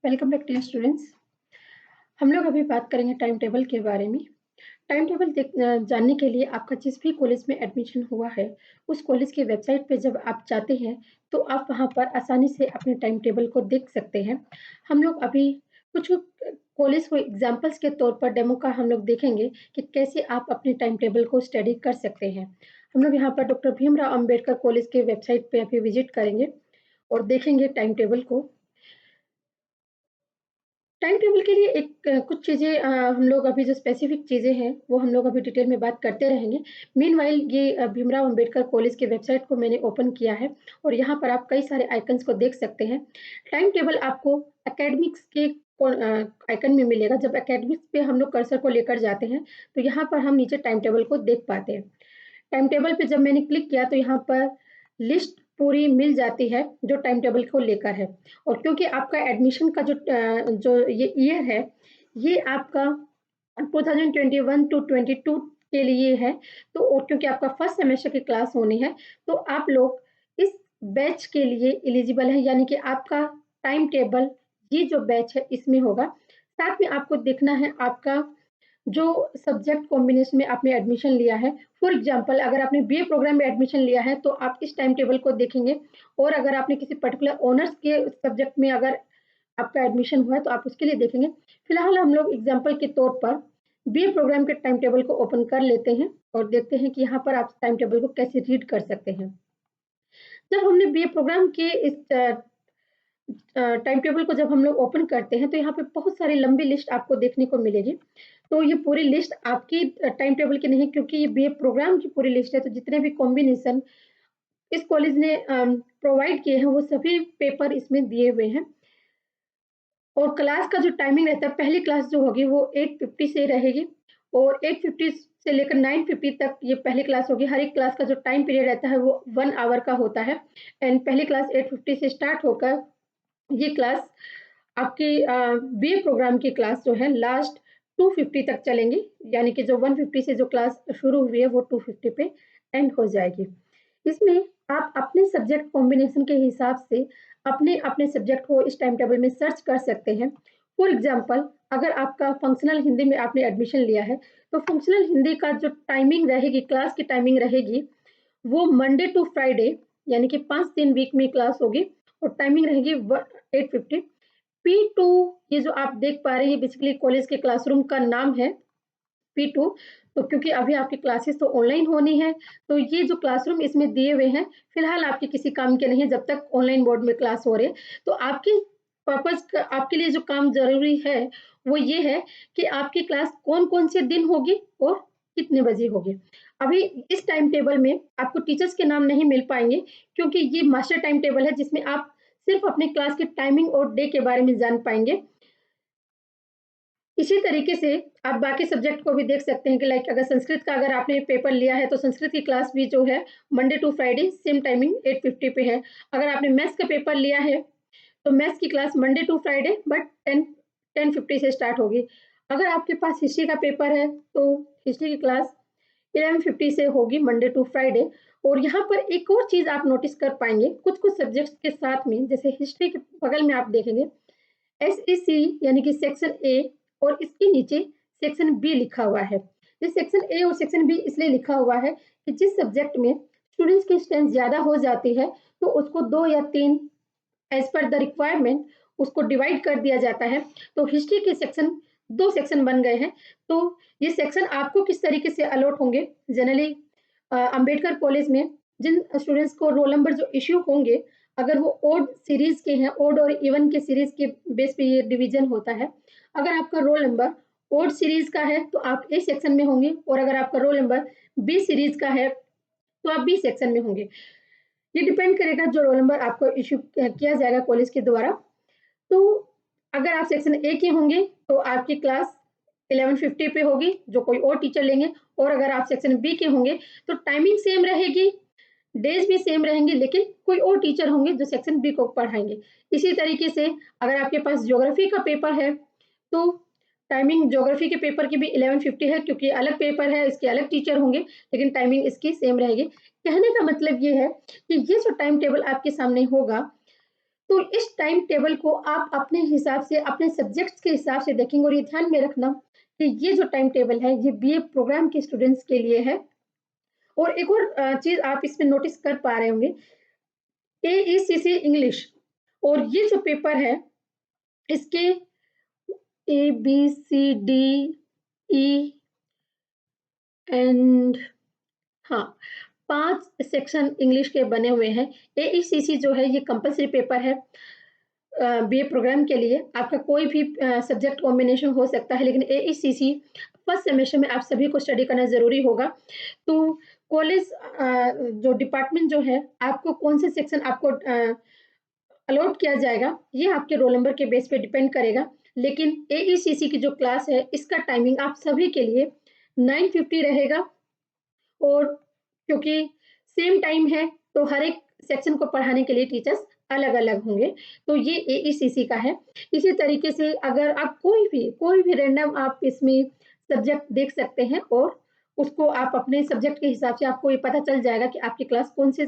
Welcome back dear students. हम लोग अभी बात करेंगे टाइम टेबल के बारे में। टाइम टेबल जानने के लिए आपका जिस भी कॉलेज में एडमिशन हुआ है, उस कॉलेज की वेबसाइट पे जब आप जाते हैं, तो आप वहाँ पर आसानी से अपने टाइम टेबल को देख सकते हैं। हम लोग अभी कुछ कॉलेज को एग्जांपल्स के तौर पर डेमो का हम लोग देखेंगे कि कैसे आप अपने टाइम टेबल को स्टडी कर सकते हैं। हम लोग यहाँ पर डॉक्टर भीमराव अंबेडकर कॉलेज के वेबसाइट पे अभी विजिट करेंगे और देखेंगे टाइम टेबल को। टाइम टेबल के लिए कुछ चीज़ें हम लोग अभी जो स्पेसिफिक चीज़ें हैं, वो हम लोग अभी डिटेल में बात करते रहेंगे। मीनवाइल ये भीमराव अंबेडकर कॉलेज की वेबसाइट को मैंने ओपन किया है और यहाँ पर आप कई सारे आइकन्स को देख सकते हैं। टाइम टेबल आपको एकेडमिक्स के आइकन में मिलेगा। जब एकेडमिक्स पे हम लोग कर्सर को लेकर जाते हैं, तो यहाँ पर हम नीचे टाइम टेबल को देख पाते हैं। टाइम टेबल पे जब मैंने क्लिक किया तो यहाँ पर लिस्ट पूरी मिल जाती है जो टाइम टेबल को लेकर है। और क्योंकि आपका एडमिशन का जो ये ईयर है, ये आपका 2021 टू 22 के लिए है। तो और क्योंकि आपका फर्स्ट सेमेस्टर की क्लास होनी है, तो आप लोग इस बैच के लिए एलिजिबल है, यानी कि आपका टाइम टेबल ये जो बैच है इसमें होगा। साथ में आपको देखना है आपका जो सब्जेक्ट कॉम्बिनेशन में आपने एडमिशन लिया है। फॉर एग्जांपल अगर आपने बीए प्रोग्राम में एडमिशन लिया है, तो आप इस टाइम टेबल को देखेंगे। और अगर आपने किसी पर्टिकुलर ऑनर्स के सब्जेक्ट में अगर आपका एडमिशन हुआ है, तो आप उसके लिए देखेंगे। फिलहाल हम लोग एग्जांपल के तौर पर बीए प्रोग्राम के टाइम टेबल को ओपन कर लेते हैं और देखते हैं कि यहाँ पर आप टाइम टेबल को कैसे रीड कर सकते हैं। जब हमने बीए प्रोग्राम के इस टाइम टेबल को जब हम लोग ओपन करते हैं, तो यहाँ पे बहुत सारी लंबी लिस्ट आपको देखने को मिलेगी। तो ये पूरी लिस्ट आपकी टाइम टेबल की नहीं है, क्योंकि ये बीए प्रोग्राम की पूरी लिस्ट है। तो जितने भी कॉम्बिनेशन इस कॉलेज ने प्रोवाइड किए हैं, वो सभी पेपर इसमें दिए हुए हैं। और क्लास का जो टाइमिंग रहता है, पहली क्लास जो होगी वो 8:50 से रहेगी और 8:50 से लेकर 9:50 तक ये पहली क्लास होगी। हर एक क्लास का जो टाइम पीरियड रहता है वो 1 आवर का होता है। एंड पहली क्लास 8:50 से स्टार्ट होकर ये क्लास आपकी बीए प्रोग्राम की क्लास जो है लास्ट 2:50 तक चलेंगी, यानी कि जो 1:50 से जो क्लास शुरू हुई है वो 2:50 पे एंड हो जाएगी। इसमें आप अपने सब्जेक्ट कॉम्बिनेशन के हिसाब से अपने सब्जेक्ट को इस टाइम टेबल में सर्च कर सकते हैं। फॉर एग्जांपल अगर आपका फंक्शनल हिंदी में आपने एडमिशन लिया है, तो फंक्शनल हिंदी का जो टाइमिंग रहेगी, क्लास की टाइमिंग रहेगी, वो मंडे टू फ्राइडे, यानी कि 5 दिन वीक में क्लास होगी और टाइमिंग रहेगी 8:50। P2 ये जो आप देख पा रहे हैं बेसिकली कॉलेज के क्लासरूम का नाम है P2। तो क्योंकि अभी आपकी क्लासेस तो ऑनलाइन होनी है, तो ये जो क्लासरूम इसमें दिए हुए हैं, फिलहाल आपके किसी काम के नहीं है जब तक ऑनलाइन बोर्ड में क्लास हो रहे। तो आपके लिए जो काम ज़रूरी है, वो ये है कि आपकी क्लास कौन-कौन से दिन होगी और कितने बजे होगी। अभी इस टाइम टेबल में आपको टीचर्स के नाम नहीं मिल पाएँगे, क्योंकि ये मास्टर टाइम टेबल है जिसमें आप सिर्फ़ अपनी क्लास की टाइमिंग और डे के बारे में जान पाएँगे। इसी तरीके से आप बाकी सब्जेक्ट को भी देख सकते हैं कि लाइक अगर संस्कृत का अगर आपने पेपर लिया है, तो संस्कृत की क्लास भी जो है Monday to Friday same timing 8:50 पे है। अगर आपने मैथ्स का पेपर लिया है, तो मैथ्स की class Monday to Friday but 10:50 से स्टार्ट होगी। अगर आपके पास हिस्ट्री का पेपर है, तो हिस्ट्री की क्लास 11:50 से होगी मंडे टू फ्राइडे। और यहाँ पर एक और चीज़ आप नोटिस कर पाएँगे, कुछ-कुछ सब्जेक्ट्स के साथ में, जैसे हिस्ट्री के बगल में आप देखेंगे एसईसी यानी कि सेक्शन ए और इसके नीचे सेक्शन बी लिखा हुआ है। ये सेक्शन ए और सेक्शन बी इसलिए लिखा हुआ है कि जिस सब्जेक्ट में स्टूडेंट्स की स्ट्रेंथ ज़्यादा हो जाती है, तो उसको 2 या 3 एज़ पर द रिक्वायरमेंट उसको डिवाइड कर दिया जाता है। तो हिस्ट्री के सेक्शन 2 सेक्शन बन गए हैं। तो ये सेक्शन आपको किस तरीके से अलॉट होंगे, जनरली अंबेडकर कॉलेज में जिन स्टूडेंट्स को रोल नंबर जो इश्यू होंगे, अगर वो ओड सीरीज़ के हैं, ओड और इवन के सीरीज़ के बेस पे ये डिवीज़न होता है। अगर आपका रोल नंबर ओड सीरीज़ का है, तो आप ए सेक्शन में होंगे और अगर आपका रोल नंबर बी सीरीज़ का है, तो आप बी सेक्शन में होंगे। ये डिपेंड करेगा जो रोल नंबर आपको इश्यू किया जाएगा कॉलेज के द्वारा। तो अगर आप सेक्शन ए के होंगे, तो आपकी क्लास 11:50 पे होगी, जो कोई और टीचर लेंगे। और अगर आप सेक्शन बी के होंगे, तो टाइमिंग सेम रहेगी, डेज़ भी सेम रहेंगे, लेकिन कोई और टीचर होंगे जो सेक्शन बी को पढ़ाएँगे। इसी तरीके से अगर आपके पास ज्योग्राफी का पेपर है, तो टाइमिंग ज्योग्राफी के पेपर की भी 11:50 है, क्योंकि अलग पेपर है, इसके अलग टीचर होंगे, लेकिन टाइमिंग इसकी सेम रहेगी। कहने का मतलब ये है कि ये जो टाइम टेबल आपके सामने होगा, तो इस टाइम टेबल को आप अपने हिसाब से, अपने सब्जेक्ट्स के हिसाब से देखेंगे और ये ध्यान में रखना कि ये जो टाइम टेबल है, ये बीए प्रोग्राम के स्टूडेंट्स के लिए है। और एक और चीज़ आप इसमें नोटिस कर पा रहे होंगे, एईसीसी इंग्लिश और ये जो पेपर है, इसके A, B, C, D, E and हाँ, 5 सेक्शन इंग्लिश के बने हुए हैं। एईसीसी जो है ये कंपल्सरी पेपर है बीए प्रोग्राम के लिए। आपका कोई भी सब्जेक्ट कॉम्बिनेशन हो सकता है, लेकिन एईसीसी फर्स्ट सेमेस्टर में आप सभी को स्टडी करना ज़रूरी होगा। तो कॉलेज जो डिपार्टमेंट जो है, आपको कौन से सेक्शन आपको अलॉट किया जाएगा, ये आपके रोल नंबर के बेस पे डिपेंड करेगा। लेकिन एईसीसी की जो क्लास है, इसका टाइमिंग आप सभी के लिए 9:50 रहेगा और क्योंकि सेम टाइम है, तो हर एक सेक्शन को पढ़ाने के लिए टीचर्स अलग-अलग होंगे। तो ये एईसीसी का है। इसी तरीके से अगर आप कोई भी रैंडम आप इसमें सब्जेक्ट देख सकते हैं और उसको आप अपने सब्जेक्ट के हिसाब से आपको ये पता चल जाएगा कि आपकी क्लास कौन से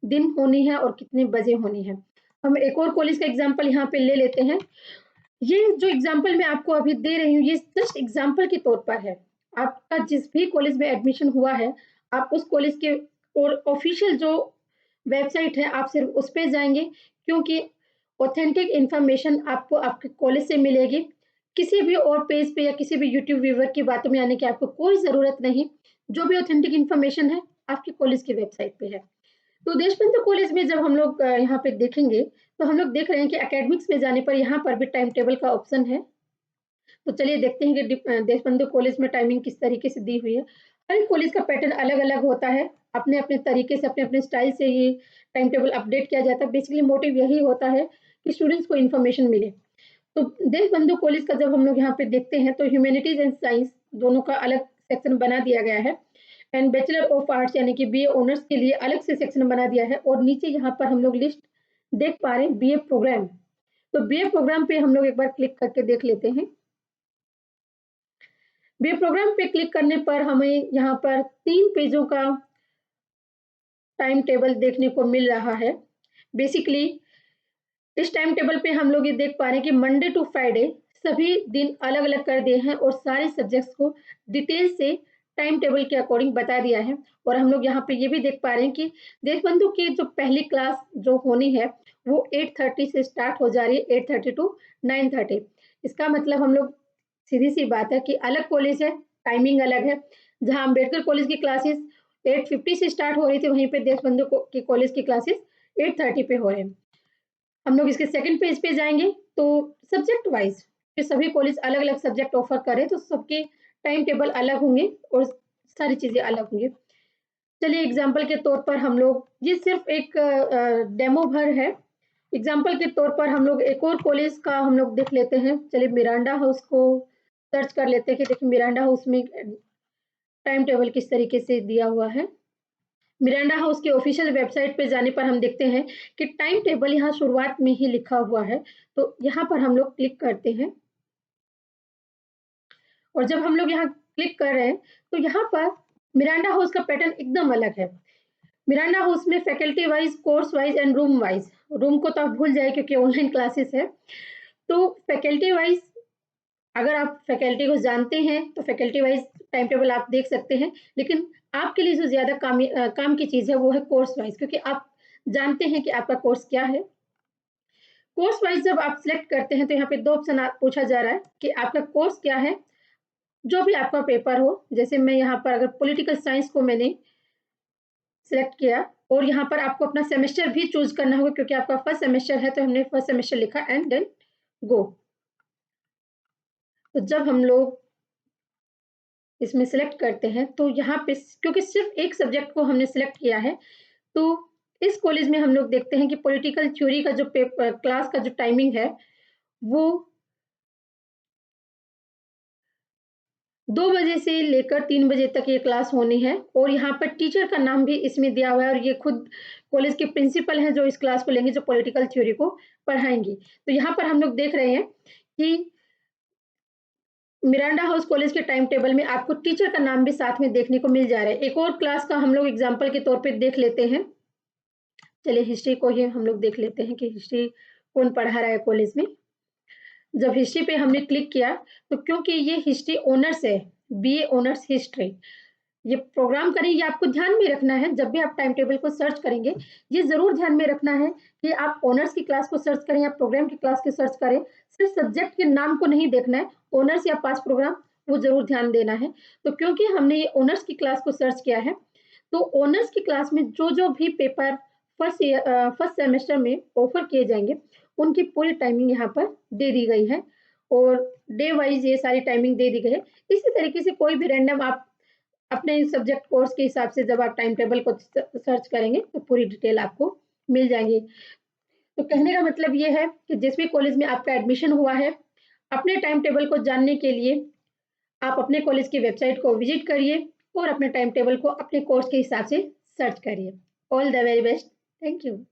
दिन होनी है और कितने बजे होनी है। हम एक और कॉलेज का एग्ज़ाम्पल यहाँ पे ले लेते हैं। ये जो एग्ज़ाम्पल मैं आपको अभी दे रही हूँ, ये जस्ट एग्ज़ाम्पल के तौर पर है। आपका जिस भी कॉलेज में एडमिशन हुआ है, आप उस कॉलेज के और ऑफ़िशियल जो वेबसाइट है, आप सिर्फ़ उस पे जाएँगे क्योंकि ऑथेंटिक इन्फॉर्मेशन आपको आपके कॉलेज से मिलेगी। किसी भी और पेज पे या किसी भी यूट्यूब व्यूअर की बातों में आने की आपको कोई ज़रूरत नहीं। जो भी ऑथेंटिक इन्फॉर्मेशन है, आपके कॉलेज की वेबसाइट पे है। तो देशबंधु कॉलेज में जब हम लोग यहाँ पे देखेंगे, तो हम लोग देख रहे हैं कि एकेडमिक्स में जाने पर यहाँ पर भी टाइम टेबल का ऑप्शन है। तो चलिए देखते हैं कि देशबंधु कॉलेज में टाइमिंग किस तरीके से दी हुई है। हर एक कॉलेज का पैटर्न अलग-अलग होता है। अपने-अपने तरीके से, अपने-अपने स्टाइल से ये टाइम टेबल अपडेट किया जाता है। बेसिकली मोटिव यही होता है कि स्टूडेंट्स को इन्फॉर्मेशन मिले। तो देशबंधु कॉलेज का जब हम लोग यहाँ पे देखते हैं, तो ह्यूमैनिटीज़ एंड साइंस दोनों का अलग सेक्शन बना दिया गया है। एंड बैचलर ऑफ आर्ट्स यानी कि बीए ऑनर्स के लिए अलग से सेक्शन बना दिया है और नीचे यहाँ पर हम लोग लिस्ट देख पा रहे हैं बीए प्रोग्राम। तो बीए प्रोग्राम पे हम लोग एक बार क्लिक करके देख लेते हैं। बीए प्रोग्राम पे क्लिक करने पर हमें यहाँ पर 3 पेजों का टाइम टेबल देखने को मिल रहा है। बेसिकली इस टाइम टेबल पे हम लोग ये देख पा रहे हैं कि मंडे टू फ्राइडे सभी दिन अलग-अलग कर दिए हैं और सारे सब्जेक्ट्स को डिटेल से टाइम टेबल के अकॉर्डिंग बता दिया है। और हम लोग यहाँ पे ये भी देख पा रहे हैं कि देशबंधु की जो पहली क्लास जो होनी है, वो 8:30 से स्टार्ट हो जा रही है, 8:30 टू 9:30। इसका मतलब हम लोग सीधी-सी बात है कि अलग कॉलेज है, टाइमिंग अलग है। जहाँ अम्बेडकर कॉलेज की क्लासेस 8:50 से स्टार्ट हो रही थी, वहीं पे देशबंधु की कॉलेज की क्लासेस 8:30 पे हो रहे हैं। हम लोग इसके सेकंड पेज पे जाएँगे, तो सब्जेक्ट वाइज़ ये सभी कॉलेज अलग-अलग सब्जेक्ट ऑफ़र कर रहे हैं, तो सबके टाइम टेबल अलग होंगे और सारी चीज़ें अलग होंगी। चलिए एग्ज़ाम्पल के तौर पर हम लोग ये सिर्फ़ एक डेमो भर है। एग्ज़ाम्पल के तौर पर हम लोग एक और कॉलेज का हम लोग देख लेते हैं। चलिए मिरांडा हाउस को सर्च कर लेते हैं कि देखिए मिरांडा हाउस में टाइम टेबल किस तरीके से दिया हुआ है। मिरांडा हाउस की ऑफिशियल वेबसाइट पे जाने पर हम देखते हैं कि टाइम टेबल यहाँ शुरुआत में ही लिखा हुआ है। तो यहाँ पर हम लोग क्लिक करते हैं और जब हम लोग यहाँ क्लिक कर रहे हैं, तो यहाँ पर मिरांडा हाउस का पैटर्न एकदम अलग है। मिरांडा हाउस में faculty wise, course wise and room wise, room को तो आप भूल जाइए क्योंकि ऑनलाइन क्लासेस है। तो फैकल्टी वाइज़ अगर आप फैकल्टी को जानते हैं, तो फैकल्टी वाइज़ टाइम टेबल आप देख सकते हैं। लेकिन आपके लिए जो ज़्यादा काम की चीज़ है, वो है कोर्स वाइज़ क्योंकि आप जानते हैं कि आपका कोर्स क्या है। कोर्स वाइज़ जब आप सिलेक्ट करते हैं, तो यहाँ पे 2 ऑप्शन पूछा जा रहा है कि आपका कोर्स क्या है? जो भी आपका पेपर हो, जैसे मैं यहाँ पर अगर पॉलिटिकल साइंस को मैंने सिलेक्ट किया और यहाँ पर आपको अपना सेमेस्टर भी चूज़ करना होगा क्योंकि आपका फर्स्ट सेमेस्टर है, तो हमने फर्स्ट सेमेस्टर लिखा एंड देन गो। तो जब हम लोग इसमें सिलेक्ट करते हैं, तो यहाँ पे क्योंकि सिर्फ़ एक सब्जेक्ट को हमने सिलेक्ट किया है, तो इस कॉलेज में हम लोग देखते हैं कि पॉलिटिकल थ्योरी का जो क्लास का जो टाइमिंग है, वो 2 बजे से लेकर 3 बजे तक ये क्लास होनी है और यहाँ पर टीचर का नाम भी इसमें दिया हुआ है और ये खुद कॉलेज के प्रिंसिपल हैं जो इस क्लास को लेंगे, जो पॉलिटिकल थ्योरी को पढ़ाएँगी। तो यहाँ पर हम लोग देख रहे हैं कि मिरांडा हाउस कॉलेज के टाइम टेबल में आपको टीचर का नाम भी साथ में देखने को मिल जा रहा है। एक और क्लास का हम लोग एग्ज़ाम्पल के तौर पे देख लेते हैं। चलिए हिस्ट्री को ही हम लोग देख लेते हैं कि हिस्ट्री कौन पढ़ा रहा है कॉलेज में। जब हिस्ट्री पे हमने क्लिक किया, तो क्योंकि ये हिस्ट्री ऑनर्स है, बीए ऑनर्स हिस्ट्री, ये प्रोग्राम करें, ये आपको ध्यान में रखना है जब भी आप टाइम टेबल को सर्च करेंगे, ये ज़रूर ध्यान में रखना है कि आप ऑनर्स की क्लास को सर्च करें या प्रोग्राम की क्लास को सर्च करें, सिर्फ सब्जेक्ट के नाम को नहीं देखना है, ऑनर्स या पास प्रोग्राम वो ज़रूर ध्यान देना है। तो क्योंकि हमने ये ऑनर्स की क्लास को सर्च किया है, तो ऑनर्स की क्लास में जो-जो भी पेपर फर्स्ट सेमेस्टर में ऑफर किए जाएँगे, उनकी पूरी टाइमिंग यहाँ पर दे दी गई है और डे वाइज़ ये सारी टाइमिंग दे दी गई है। इसी तरीके से कोई भी रैंडम आप अपने सब्जेक्ट कोर्स के हिसाब से जब आप टाइम टेबल को सर्च करेंगे, तो पूरी डिटेल आपको मिल जाएँगी। तो कहने का मतलब ये है कि जिस भी कॉलेज में आपका एडमिशन हुआ है, अपने टाइम टेबल को जानने के लिए आप अपने कॉलेज की वेबसाइट को विज़िट करिए और अपने टाइम टेबल को अपने कोर्स के हिसाब से सर्च करिए। All the very best. Thank you.